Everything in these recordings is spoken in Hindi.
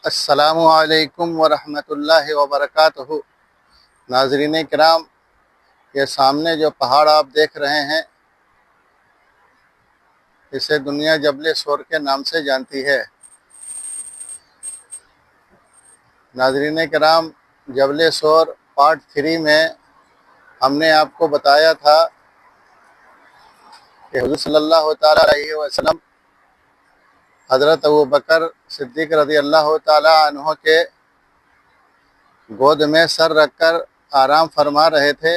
अस्सलामु अलैकुम वरहमतुल्लाहि वबरकातुहू। नाज़रीन किराम, ये सामने जो पहाड़ आप देख रहे हैं, इसे दुनिया जबल सोर के नाम से जानती है। नाज़रीन किराम, जबल सोर पार्ट 3 में हमने आपको बताया था कि हुज़ूर सल्लल्लाहु ताला अलैहि वसल्लम हज़रत अबू बकर सिद्दीक़ रज़ी अल्लाह ताला अन्हो के गोद में सर रखकर आराम फरमा रहे थे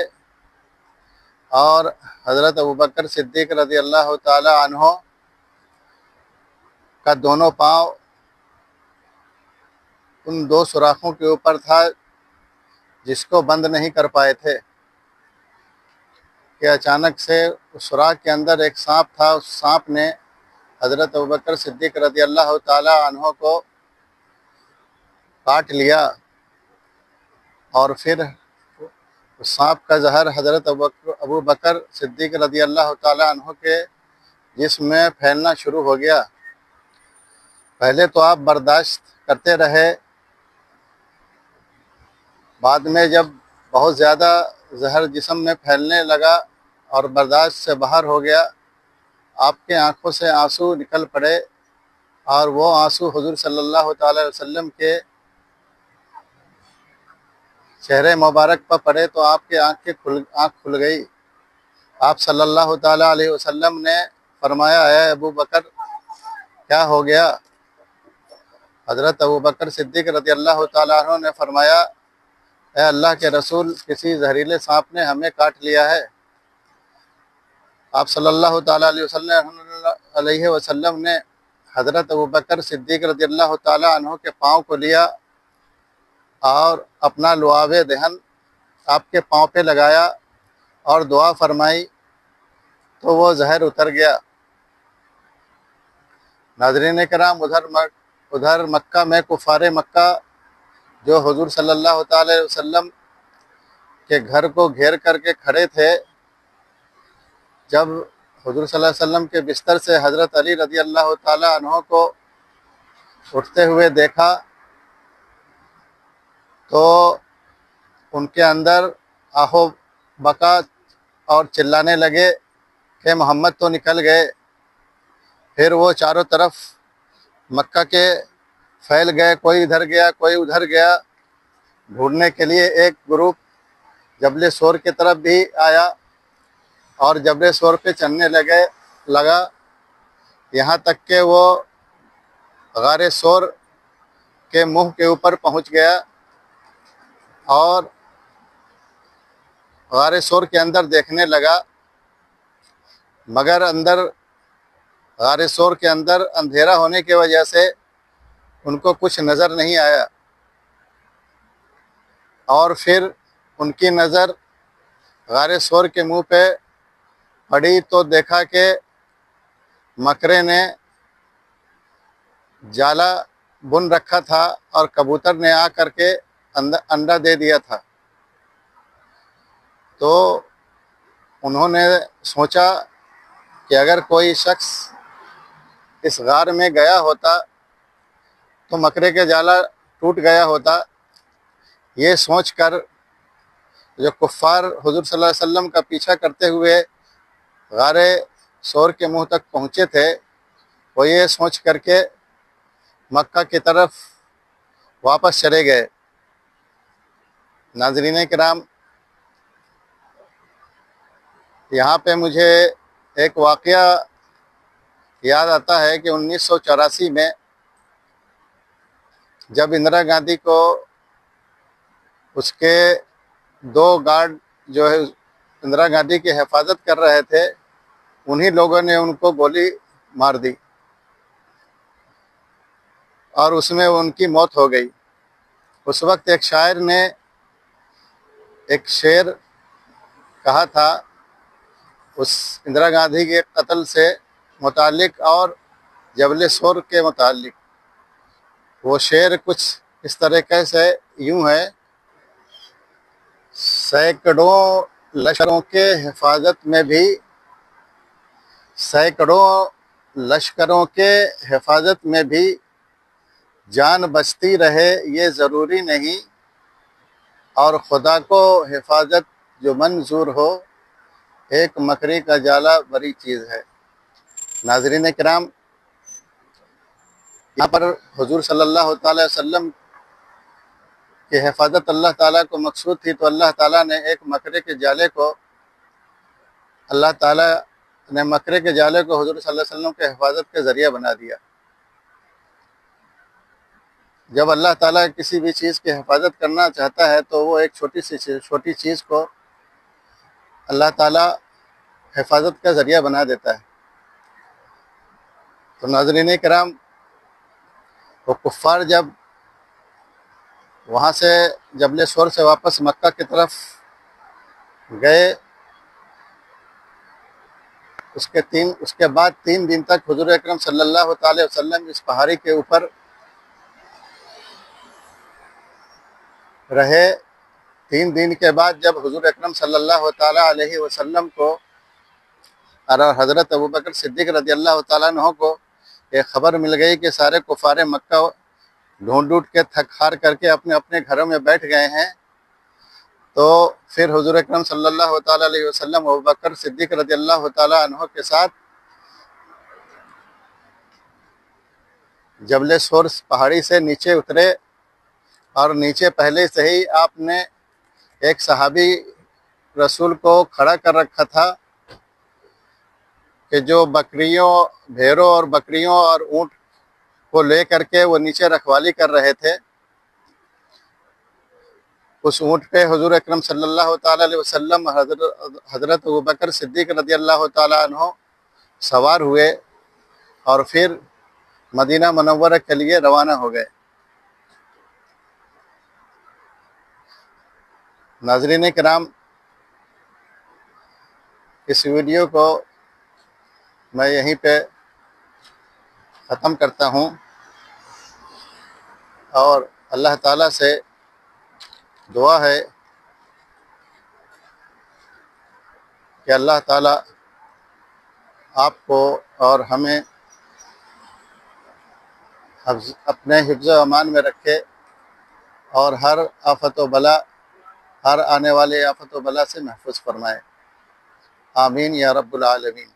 और हज़रत अबू बकर सिद्दीक़ रज़ी अल्लाह ताला अन्हो का दोनों पाँव उन दो सुराखों के ऊपर था जिसको बंद नहीं कर पाए थे कि अचानक से उस सुराख के अंदर एक सांप था। उस सांप ने हज़रत अबू बकर सिद्दीक़ रज़ी अल्लाह ताला अन्हो को काट लिया और फिर उस सांप का जहर हज़रत अबू बकर सिद्दीक़ रज़ी अल्लाह ताला अन्हो के जिस्म में फैलना शुरू हो गया। पहले तो आप बर्दाश्त करते रहे, बाद में जब बहुत ज़्यादा जहर जिस्म में फैलने लगा और बर्दाश्त से बाहर हो गया, आपके आंखों से आंसू निकल पड़े और वो आंसू हुज़ूर सल्लल्लाहु ताला अलैहि वसल्लम के चेहरे मुबारक पर पड़े तो आपके आँख खुल गई। आप सल्लल्लाहु ताला अलैहि वसल्लम ने फरमाया, है अबू बकर, क्या हो गया? हज़रत अबू बकर सिद्दीक़ रज़ी अल्लाह ताला अन्हु ने फरमाया, ए अल्लाह के रसूल, किसी जहरीले सांप ने हमें काट लिया है। आप सल्लल्लाहु ताला अलैहि वसल्लम ने हज़रत अबू बकर सिद्दीक़ रज़ी अल्लाह ताला अन्हु के पाँव को लिया और अपना लुआवे दहन आपके पाँव पे लगाया और दुआ फरमाई तो वो जहर उतर गया। नाज़रीन किराम, उधर मक्का में कुफ़ारे मक्का जो हुज़ूर सल्लल्लाहु ताला अलैहि वसल्लम के घर को घेर करके खड़े थे, जब हुज़ूर सल्लल्लाहु अलैहि वसल्लम के बिस्तर से हज़रत अली रज़ी अल्लाह ताला अन्हो को उठते हुए देखा तो उनके अंदर आहो बका और चिल्लाने लगे कि मोहम्मद तो निकल गए। फिर वो चारों तरफ मक्का के फैल गए, कोई इधर गया कोई उधर गया। ढूंढने के लिए एक ग्रुप जबल सोर की तरफ भी आया और जबल सोर पे चढ़ने लगा, यहाँ तक के वो गारे सोर के मुंह के ऊपर पहुँच गया और गारे सोर के अंदर देखने लगा, मगर अंदर गारे सोर के अंदर अंधेरा होने की वजह से उनको कुछ नज़र नहीं आया। और फिर उनकी नज़र गारे सोर के मुंह पे पड़ी तो देखा कि मकरे ने जाला बुन रखा था और कबूतर ने आ करके अंडा दे दिया था। तो उन्होंने सोचा कि अगर कोई शख्स इस गार में गया होता तो मकरे के जाला टूट गया होता। ये सोचकर जो कुफ़ार हुज़ूर सल्लल्लाहु अलैहि वसल्लम का पीछा करते हुए गारे सोर के मुंह तक पहुँचे थे, वो ये सोच करके मक्का की तरफ वापस चले गए। नाज़रीन किराम, यहाँ पे मुझे एक वाक़या याद आता है कि 1984 में जब इंदिरा गांधी को उसके दो गार्ड जो है इंदिरा गांधी की हिफाजत कर रहे थे, उन्हीं लोगों ने उनको गोली मार दी और उसमें उनकी मौत हो गई। उस वक्त एक शायर ने एक शेर कहा था उस इंदिरा गांधी के कत्ल से मुतालिक और जबल सोर के मुतालिक। वो शेर कुछ इस तरीके से यूं है, सैकड़ों लश्करों के हिफाजत में भी, सैकड़ों लश्करों के हिफाजत में भी जान बचती रहे ये ज़रूरी नहीं, और खुदा को हिफाजत जो मंजूर हो, एक मकड़ी का जाला बड़ी चीज़ है। नाज़रीन किराम, यहाँ पर हुजूर सल्लल्लाहु अलैहि वसल्लम की हिफाजत अल्लाह ताला को मकसूद थी, तो अल्लाह ताला ने एक मकड़े के जाले को अल्लाह ताला ने मकड़े के जाले को हुजूर सल्लल्लाहु अलैहि वसल्लम के हिफाजत के ज़रिया बना दिया। जब अल्लाह ताला किसी भी चीज़ की हिफाजत करना चाहता है तो वो एक छोटी चीज़ को अल्लाह ताला हिफाजत का ज़रिया बना देता है। तो नाज़रीन किराम, वो कुफ़ार जब वहाँ से जबल सोर से वापस मक्का की तरफ गए, उसके बाद 3 दिन तक हुजूर अकरम सल्लल्लाहु अलैहि वसल्लम इस पहाड़ी के ऊपर रहे। 3 दिन के बाद जब हुजूर अकरम सल्लल्लाहु अलैहि वसल्लम को और हज़रत अबू बकर सिद्दीक़ रज़ियल्लाहु ताला अन्हु को एक ख़बर मिल गई कि सारे कुफ़ारे मक्का ढूंढ के थक हार करके अपने अपने घरों में बैठ गए हैं, तो फिर हुजूर अकरम सल्लल्लाहु अलैहि वसल्लम अबू बकर सिद्दीक़ रज़ियल्लाहु ताला अन्हु के साथ जबल सोर पहाड़ी से नीचे उतरे। और नीचे पहले से ही आपने एक सहाबी रसूल को खड़ा कर रखा था कि जो भेड़ों और बकरियों और ऊँट को ले करके वो नीचे रखवाली कर रहे थे। उस ऊँट पे हुजूर अकरम सल्लल्लाहु अलैहि वसल्लम हज़रत अबू बकर सिद्दीक़ रज़ियल्लाहु ताला अन्हु सवार हुए और फिर मदीना मुनव्वरा के लिए रवाना हो गए। नाज़रीन किराम, इस वीडियो को मैं यहीं पे ख़त्म करता हूँ और अल्लाह ताला से दुआ है कि अल्लाह ताला आपको और हमें अपने हिफ्ज़ व अमान में रखे और हर आफ़त व बला, हर आने वाले आफ़त व बला से महफूज फरमाए। आमीन या रब्बुल आलमीन।